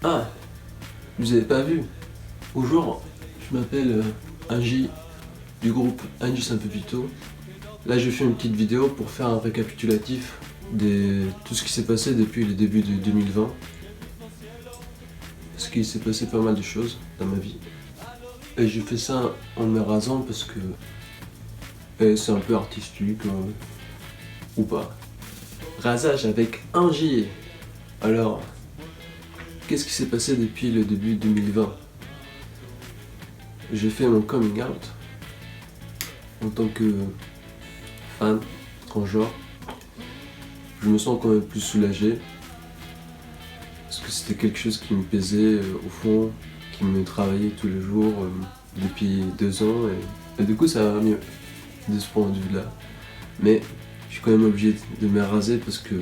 Ah, vous avez pas vu? Bonjour, je m'appelle Angie du groupe Angie Saint-Pepito. Là, je fais une petite vidéo pour faire un récapitulatif de tout ce qui s'est passé depuis le début de 2020. Parce qu'il s'est passé pas mal de choses dans ma vie. Et je fais ça en me rasant parce que c'est un peu artistique ou pas. Rasage avec Angie. Alors, qu'est-ce qui s'est passé depuis le début 2020? J'ai fait mon coming out en tant que femme transgenre. Je me sens quand même plus soulagé parce que c'était quelque chose qui me pesait au fond, qui me travaillait tous les jours depuis 2 ans et du coup ça va mieux de ce point de vue-là. Mais je suis quand même obligé de me raser parce que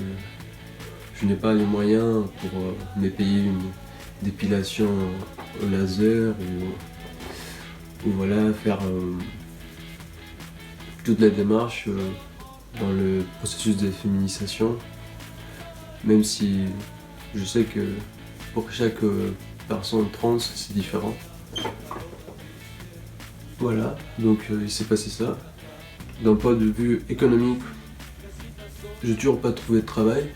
je n'ai pas les moyens pour me payer une dépilation au laser ou voilà, faire toute la démarche dans le processus de féminisation, même si je sais que pour chaque personne trans c'est différent. Voilà, donc il s'est passé ça. D'un point de vue économique, j'ai toujours pas trouvé de travail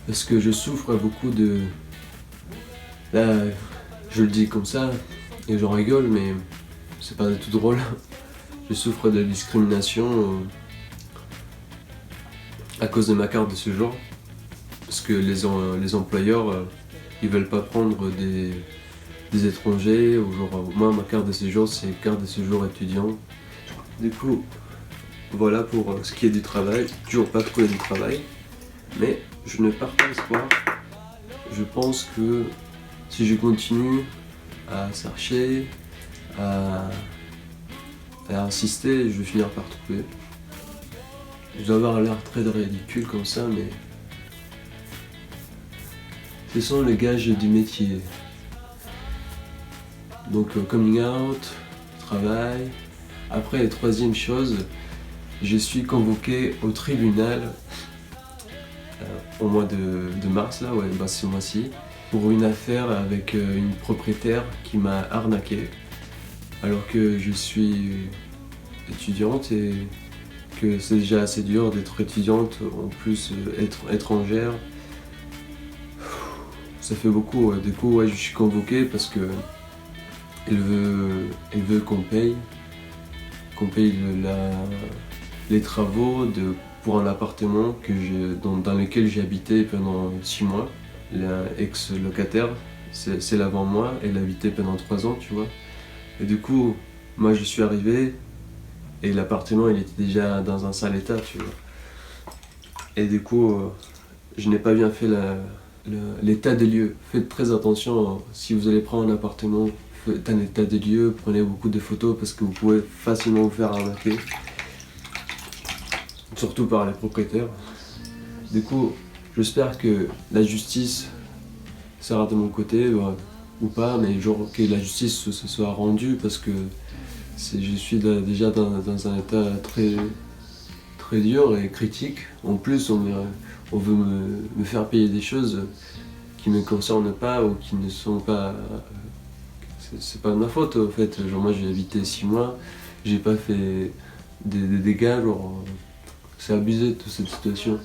parce que je souffre beaucoup de... Là, je le dis comme ça et j'en rigole, mais c'est pas du tout drôle. Je souffre de discrimination à cause de ma carte de séjour. Parce que les employeurs, ils veulent pas prendre des étrangers. Ou genre, moi, ma carte de séjour, c'est carte de séjour étudiant. Du coup, voilà pour ce qui est du travail. Toujours pas trouvé du travail. Mais je ne perds pas espoir. Je pense que si je continue à chercher, à insister, je vais finir par trouver. Je dois avoir l'air très ridicule comme ça, mais ce sont les gages du métier. Donc coming out, travail. Après, la troisième chose, je suis convoqué au tribunal au mois de mars, là, ouais, bah, ce mois-ci, pour une affaire avec une propriétaire qui m'a arnaqué. Alors que je suis étudiante et que c'est déjà assez dur d'être étudiante, en plus être étrangère. Ça fait beaucoup, ouais. Du coup, ouais, je suis convoqué parce que elle veut qu'on paye les travaux pour un appartement dans lequel j'ai habité pendant 6 mois. La ex-locataire, c'est l'avant moi, elle habitait pendant 3 ans, tu vois. Et du coup, moi je suis arrivé et l'appartement il était déjà dans un sale état, tu vois. Et du coup, je n'ai pas bien fait l'état des lieux. Faites très attention si vous allez prendre un appartement, faites un état des lieux, prenez beaucoup de photos parce que vous pouvez facilement vous faire arnaquer. Surtout par les propriétaires. Du coup, j'espère que la justice sera de mon côté, ou pas, mais genre que la justice se soit rendue parce que je suis déjà dans un état très dur et critique. En plus, on veut me faire payer des choses qui ne me concernent pas ou qui ne sont pas... C'est pas de ma faute en fait. Genre moi j'ai habité 6 mois, j'ai pas fait des dégâts, genre c'est abusé toute cette situation.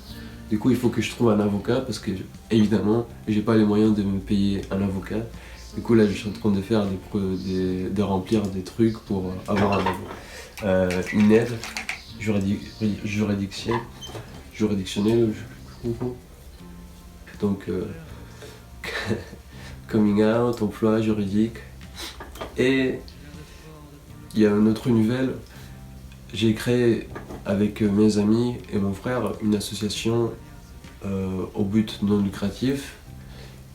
Du coup il faut que je trouve un avocat parce que évidemment j'ai pas les moyens de me payer un avocat. Du coup là je suis en train de faire de remplir des trucs pour avoir une aide juridictionnelle. Donc coming out, emploi juridique. Et il y a une autre nouvelle, j'ai créé avec mes amis et mon frère une association au but non lucratif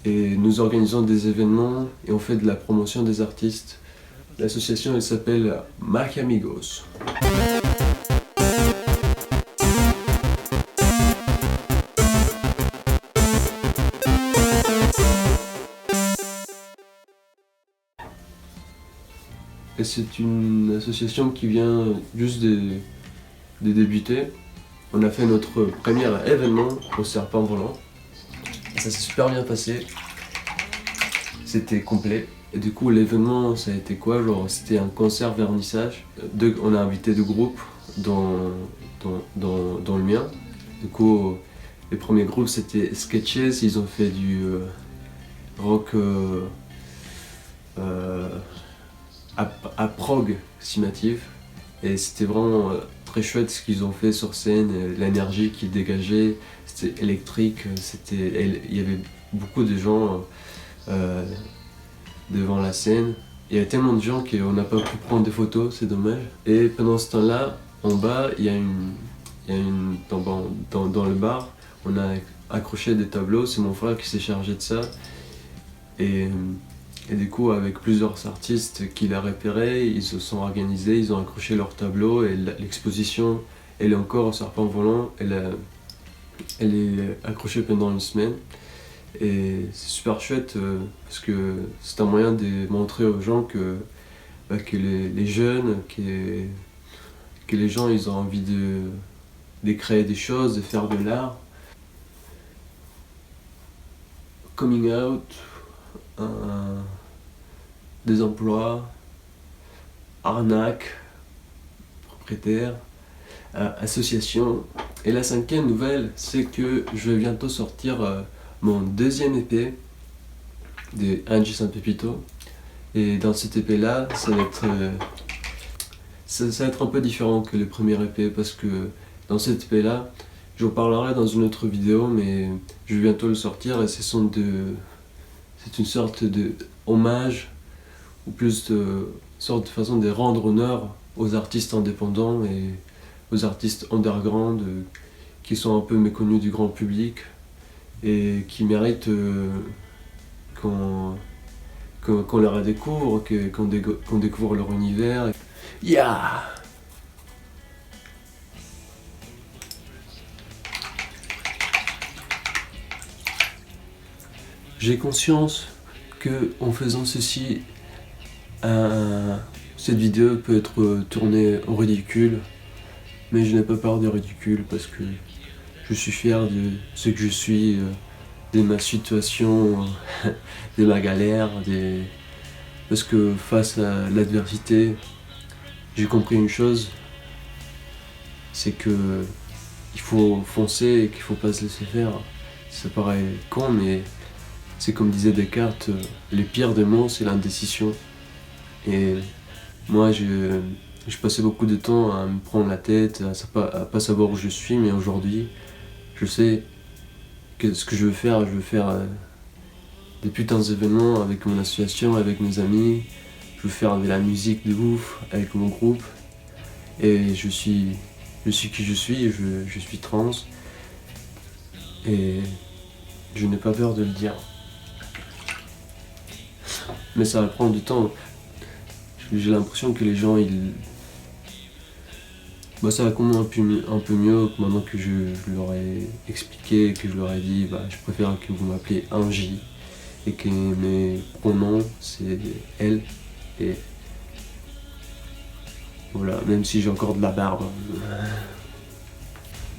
et nous organisons des événements et on fait de la promotion des artistes. L'association elle s'appelle Marc Amigos. Et c'est une association qui vient juste de débuter. On a fait notre premier événement au Serpent Volant. Ça s'est super bien passé. c'était complet. Et du coup, l'événement, ça a été quoi? Genre, c'était un concert vernissage. On a invité deux groupes dans le mien. Du coup, les premiers groupes, c'était Sketches. Ils ont fait du rock approximatif. Et c'était vraiment très chouette ce qu'ils ont fait sur scène, l'énergie qu'ils dégageaient. C'était électrique, il y avait beaucoup de gens devant la scène. Il y avait tellement de gens qu'on n'a pas pu prendre des photos, c'est dommage. Et pendant ce temps-là, en bas, dans le bar, on a accroché des tableaux, c'est mon frère qui s'est chargé de ça. Et du coup, avec plusieurs artistes qu'il a repérés, ils se sont organisés, ils ont accroché leurs tableaux et l'exposition, elle est encore au Serpent Volant, elle est accrochée pendant une semaine. Et c'est super chouette parce que c'est un moyen de montrer aux gens que les jeunes, que les gens ils ont envie de créer des choses, de faire de l'art. Coming out, des emplois, arnaque, propriétaire, association. Et la cinquième nouvelle, c'est que je vais bientôt sortir mon deuxième EP de Angie San Pepito. Et dans cet EP là, ça va être un peu différent que le premier EP parce que dans cet EP là, j'en parlerai dans une autre vidéo, mais je vais bientôt le sortir et c'est une sorte de hommage ou plus de sorte de façon de rendre honneur aux artistes indépendants et aux artistes underground qui sont un peu méconnus du grand public et qui méritent qu'on les redécouvre, qu'on découvre leur univers. Yeah! J'ai conscience que en faisant ceci, cette vidéo peut être tournée au ridicule, mais je n'ai pas peur du ridicule parce que je suis fier de ce que je suis, de ma situation, de ma galère, parce que face à l'adversité, j'ai compris une chose, c'est que il faut foncer et qu'il faut pas se laisser faire. Ça paraît con, mais c'est comme disait Descartes, les pires des mots, c'est l'indécision. Et moi, je passais beaucoup de temps à me prendre la tête, à pas savoir où je suis, mais aujourd'hui, je sais que ce que je veux faire des putains d'événements avec mon association, avec mes amis. Je veux faire de la musique de ouf avec mon groupe. Et je suis qui je suis, je suis trans. Et je n'ai pas peur de le dire. Mais ça va prendre du temps. J'ai l'impression que les gens, ça va commencer un peu mieux maintenant que je leur ai expliqué, que je leur ai dit je préfère que vous m'appelez Angie et que mes pronoms c'est elle et voilà, même si j'ai encore de la barbe.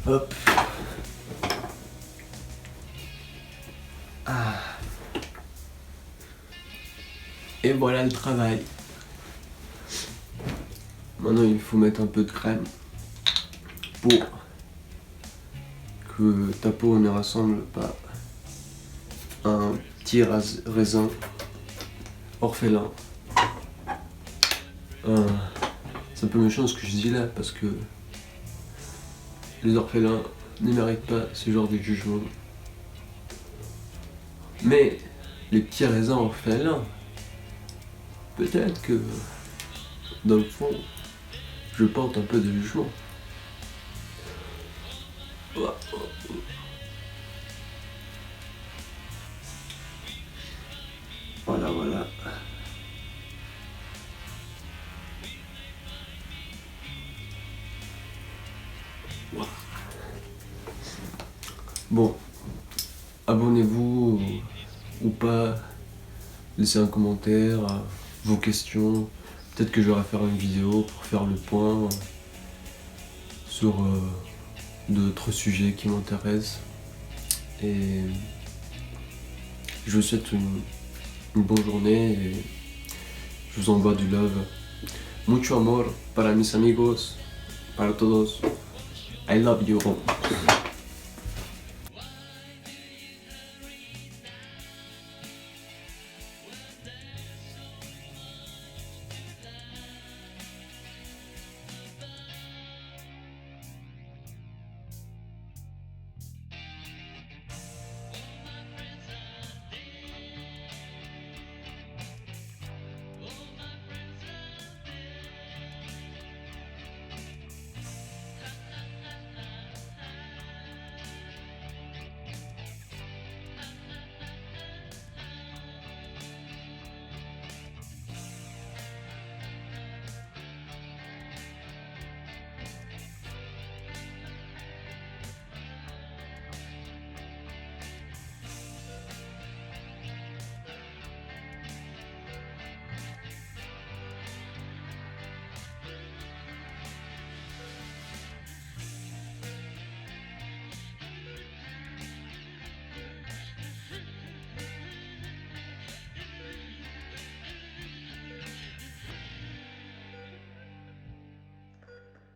Hop. Ah. Et voilà le travail. Maintenant il faut mettre un peu de crème pour que ta peau ne ressemble pas à un petit raisin orphelin. C'est un peu méchant ce que je dis là parce que les orphelins ne méritent pas ce genre de jugement. Mais les petits raisins orphelins, peut-être que dans le fond, je porte un peu de jugement. Voilà, voilà. Bon, abonnez-vous ou pas, laissez un commentaire, vos questions. Peut-être que je vais faire une vidéo pour faire le point sur d'autres sujets qui m'intéressent. Et je vous souhaite une bonne journée et je vous envoie du love. Mucho amor para mis amigos, para todos. I love you.